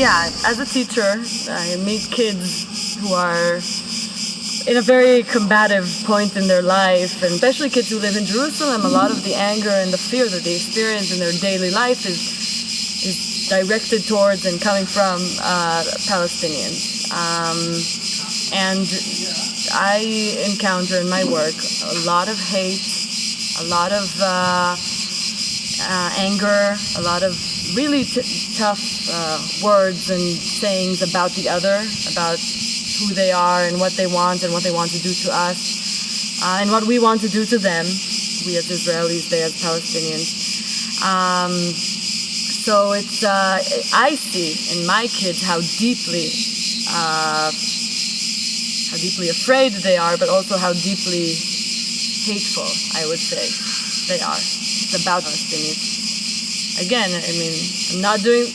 Yeah, as a teacher, I meet kids who are in a very combative point in their life, and especially kids who live in Jerusalem. A lot of the anger and the fear that they experience in their daily life is directed towards and coming from Palestinians. And I encounter in my work a lot of hate, a lot of anger, a lot of really tough words and sayings about the other, about who they are and what they want and what they want to do to us, and what we want to do to them, we as Israelis, they as Palestinians. So it's, I see in my kids how deeply afraid they are, but also how deeply hateful, I would say, they are. It's about Palestinians. Again, I mean, I'm not doing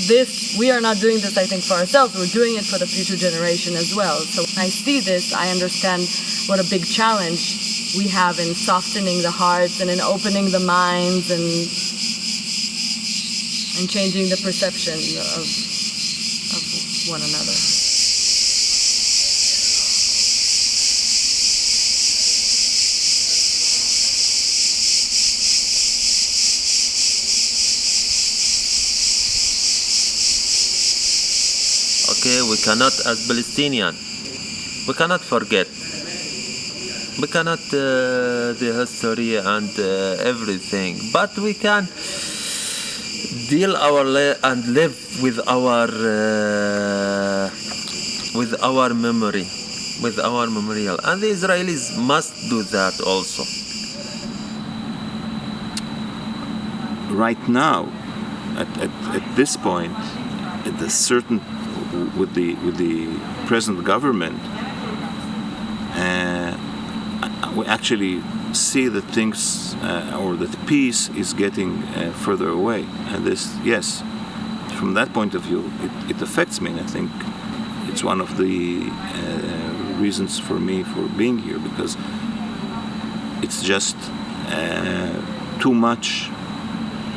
this, we are not doing this, I think, for ourselves. We're doing it for the future generation as well. So when I see this, I understand what a big challenge we have in softening the hearts and in opening the minds and changing the perception of one another. Okay, we cannot, as Palestinian, we cannot forget. We cannot the history and everything, but we can deal and live with our memory, with our memorial, and the Israelis must do that also. Right now, at this point, at a certain with the present government, we actually see that things or that peace is getting further away, and this, yes, from that point of view, it affects me, and I think it's one of the reasons for me for being here, because it's just too much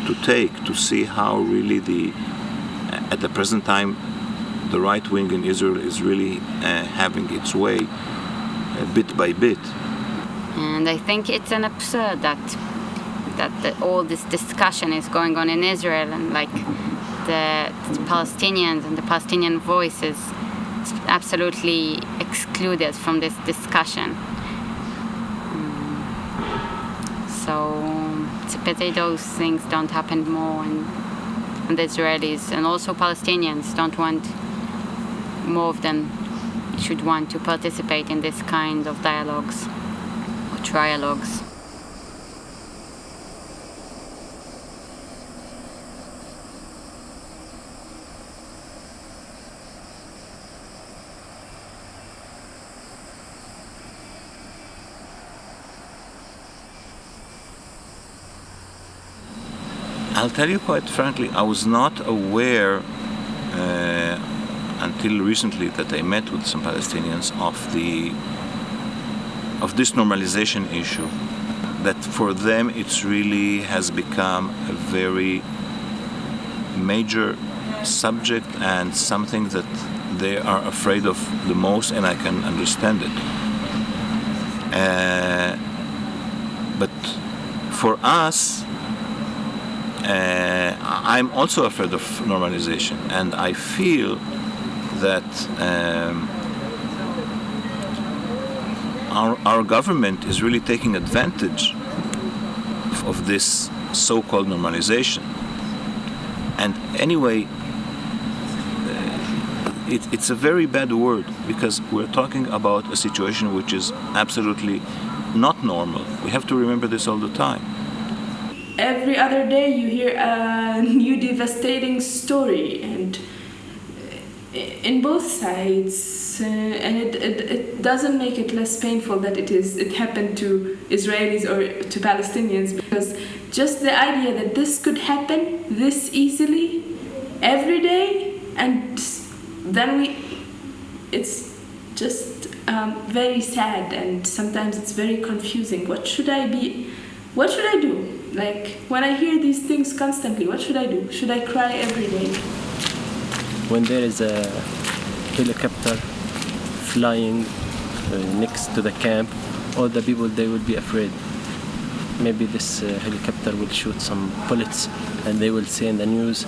to take to see how really at the present time the right wing in Israel is really having its way bit by bit. And I think it's an absurd that all this discussion is going on in Israel, and like the Palestinians and the Palestinian voice is absolutely excluded from this discussion. So it's a pity those things don't happen more, and the Israelis and also Palestinians don't want more of them should want to participate in this kind of dialogues or trialogues. I'll tell you quite frankly, I was not aware until recently that I met with some Palestinians of this normalization issue. That for them it's really has become a very major subject and something that they are afraid of the most, and I can understand it. But for us, I'm also afraid of normalization, and I feel that our government is really taking advantage of this so-called normalization. And anyway, it's a very bad word, because we're talking about a situation which is absolutely not normal. We have to remember this all the time. Every other day you hear a new devastating story, and in both sides, and it doesn't make it less painful that it happened to Israelis or to Palestinians, because just the idea that this could happen this easily every day, and then it's just very sad, and sometimes it's very confusing. What should I do? Like, when I hear these things constantly, what should I do? Should I cry every day? when there is a helicopter flying next to the camp, all the people, they will be afraid. Maybe this helicopter will shoot some bullets, and they will say in the news,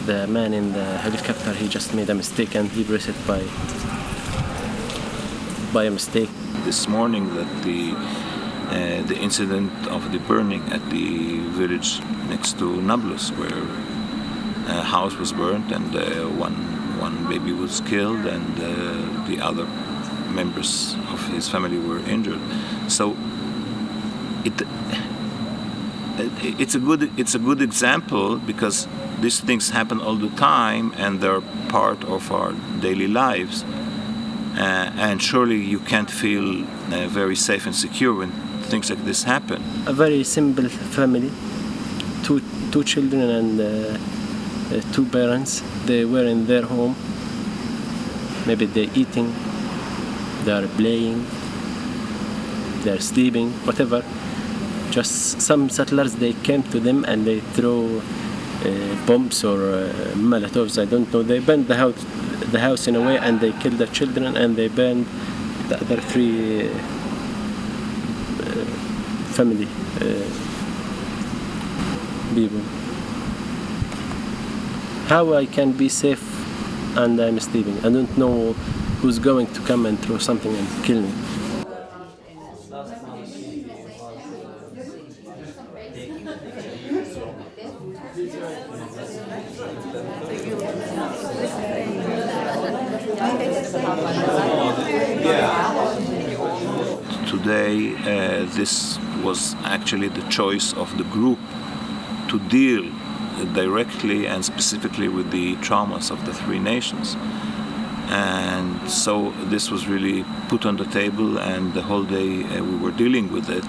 the man in the helicopter, he just made a mistake and he pressed it by a mistake. This morning, that the incident of the burning at the village next to Nablus, where a house was burnt and one baby was killed and the other members of his family were injured. So it's a good example, because these things happen all the time and they're part of our daily lives. And surely you can't feel very safe and secure when things like this happen. A very simple family, two children and two parents. They were in their home. Maybe they're eating, they're playing, they're sleeping, whatever. Just some settlers, they came to them and they throw bombs or Molotovs, I don't know. They burned the house in a way, and they killed the children, and they burned the other three family people. How I can be safe and I'm sleeping? I don't know who's going to come and throw something and kill me. Today, this was actually the choice of the group to deal directly and specifically with the traumas of the three nations. And so this was really put on the table, and the whole day we were dealing with it,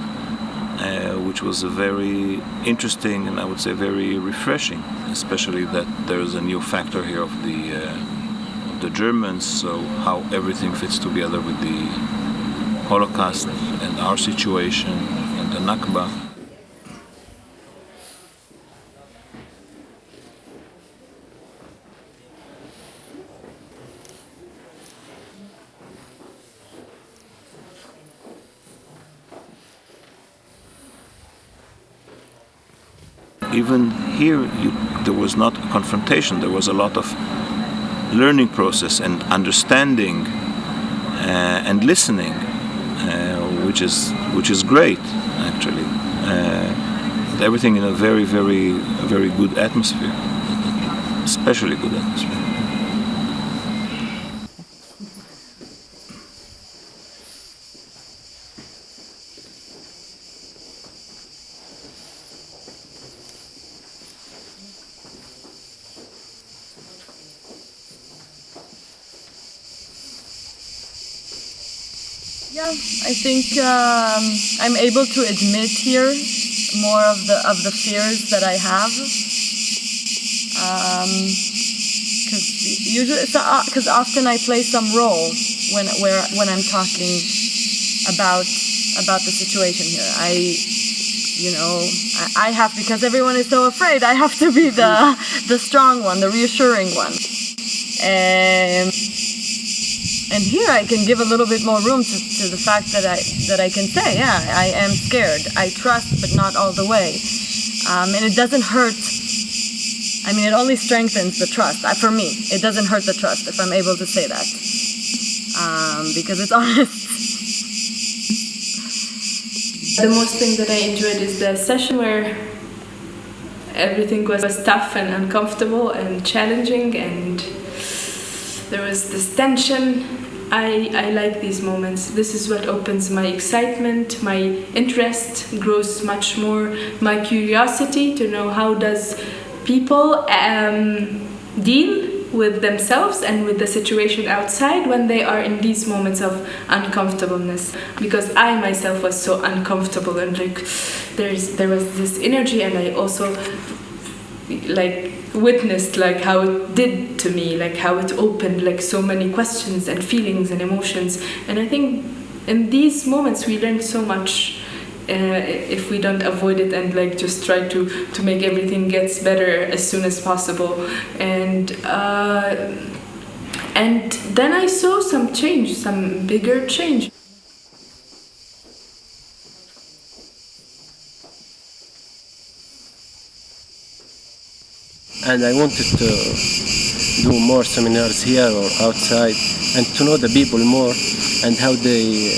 which was a very interesting and I would say very refreshing, especially that there's a new factor here of the Germans, so how everything fits together with the Holocaust and our situation and the Nakba. Even here, there was not a confrontation. There was a lot of learning process and understanding and listening, which is great, actually. Everything in a very, very, very good atmosphere, especially good atmosphere. Yeah, I think I'm able to admit here more of the fears that I have, because often I play some role when I'm talking about the situation here. I have, because everyone is so afraid, I have to be the strong one, the reassuring one. And here I can give a little bit more room to the fact that I can say, yeah, I am scared. I trust, but not all the way. And it doesn't hurt. I mean, it only strengthens the trust. For me, it doesn't hurt the trust if I'm able to say that. Because it's honest. The most thing that I enjoyed is the session where everything was tough and uncomfortable and challenging, and there was this tension. I like these moments. This is what opens my excitement, my interest grows much more, my curiosity to know how does people deal with themselves and with the situation outside when they are in these moments of uncomfortableness. Because I myself was so uncomfortable, and there was this energy, and I also witnessed how it did to me, how it opened so many questions and feelings and emotions. And I think in these moments we learned so much if we don't avoid it and like just try to make everything gets better as soon as possible. And then I saw some change, some bigger change. And I wanted to do more seminars here or outside and to know the people more and how they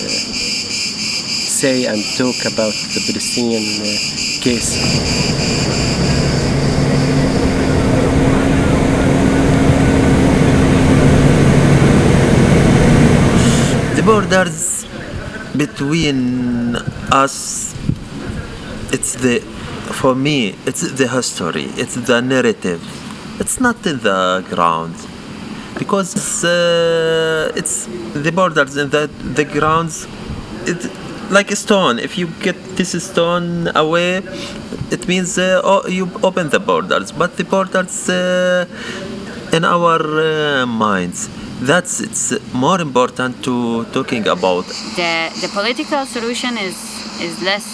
say and talk about the Palestinian case. The borders between us, for me, it's the history, it's the narrative. It's not the ground, because it's the borders and the grounds. It's like a stone. If you get this stone away, it means you open the borders. But the borders in our minds. It's more important to talking about. The political solution is less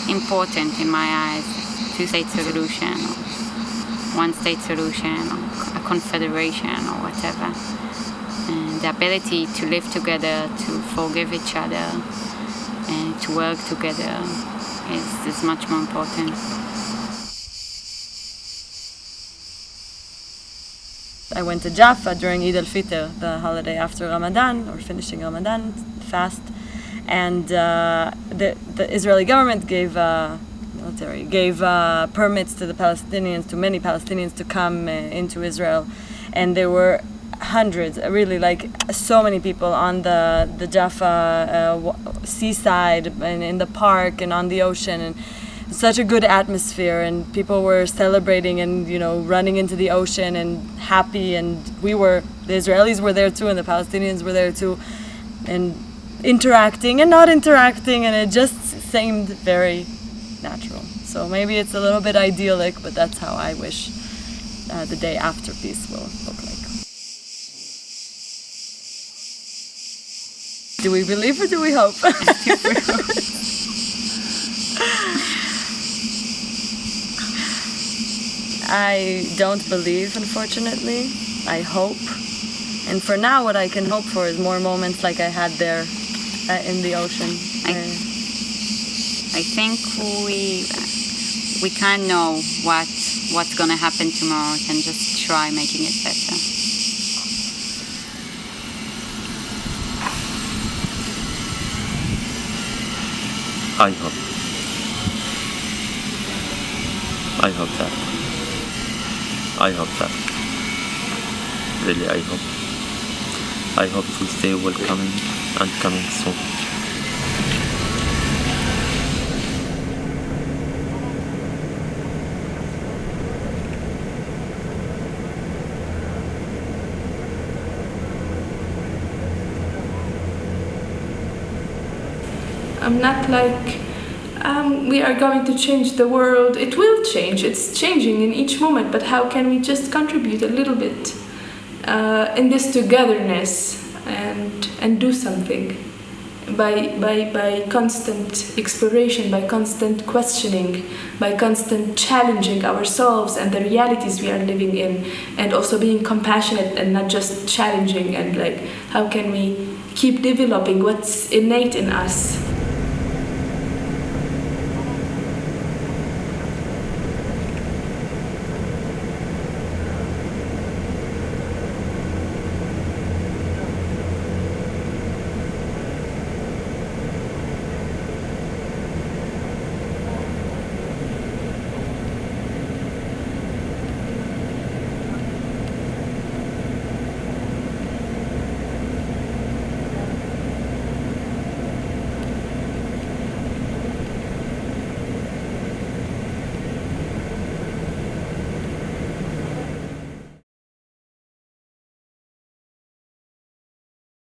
important in my eyes. Two-state solution, or one-state solution, or a confederation, or whatever. And the ability to live together, to forgive each other, and to work together is much more important. I went to Jaffa during Eid al-Fitr, the holiday after Ramadan, or finishing Ramadan fast, and the Israeli government gave permits to the Palestinians, to many Palestinians, to come into Israel, and there were hundreds, really like so many people on the Jaffa seaside and in the park and on the ocean, and such a good atmosphere, and people were celebrating and running into the ocean and happy, and the Israelis were there too and the Palestinians were there too, and interacting and not interacting, and it just seemed very natural. So maybe it's a little bit idyllic, but that's how I wish the day after peace will look like. Do we believe or do we hope? I don't believe, unfortunately. I hope. And for now, what I can hope for is more moments like I had there in the ocean. I think we can't know what's gonna happen tomorrow. We can just try making it better. I hope that. Really, I hope this day will come and coming soon. I'm not like we are going to change the world. It will change. It's changing in each moment. But how can we just contribute a little bit in this togetherness and do something by constant exploration, by constant questioning, by constant challenging ourselves and the realities we are living in, and also being compassionate and not just challenging, and like how can we keep developing what's innate in us.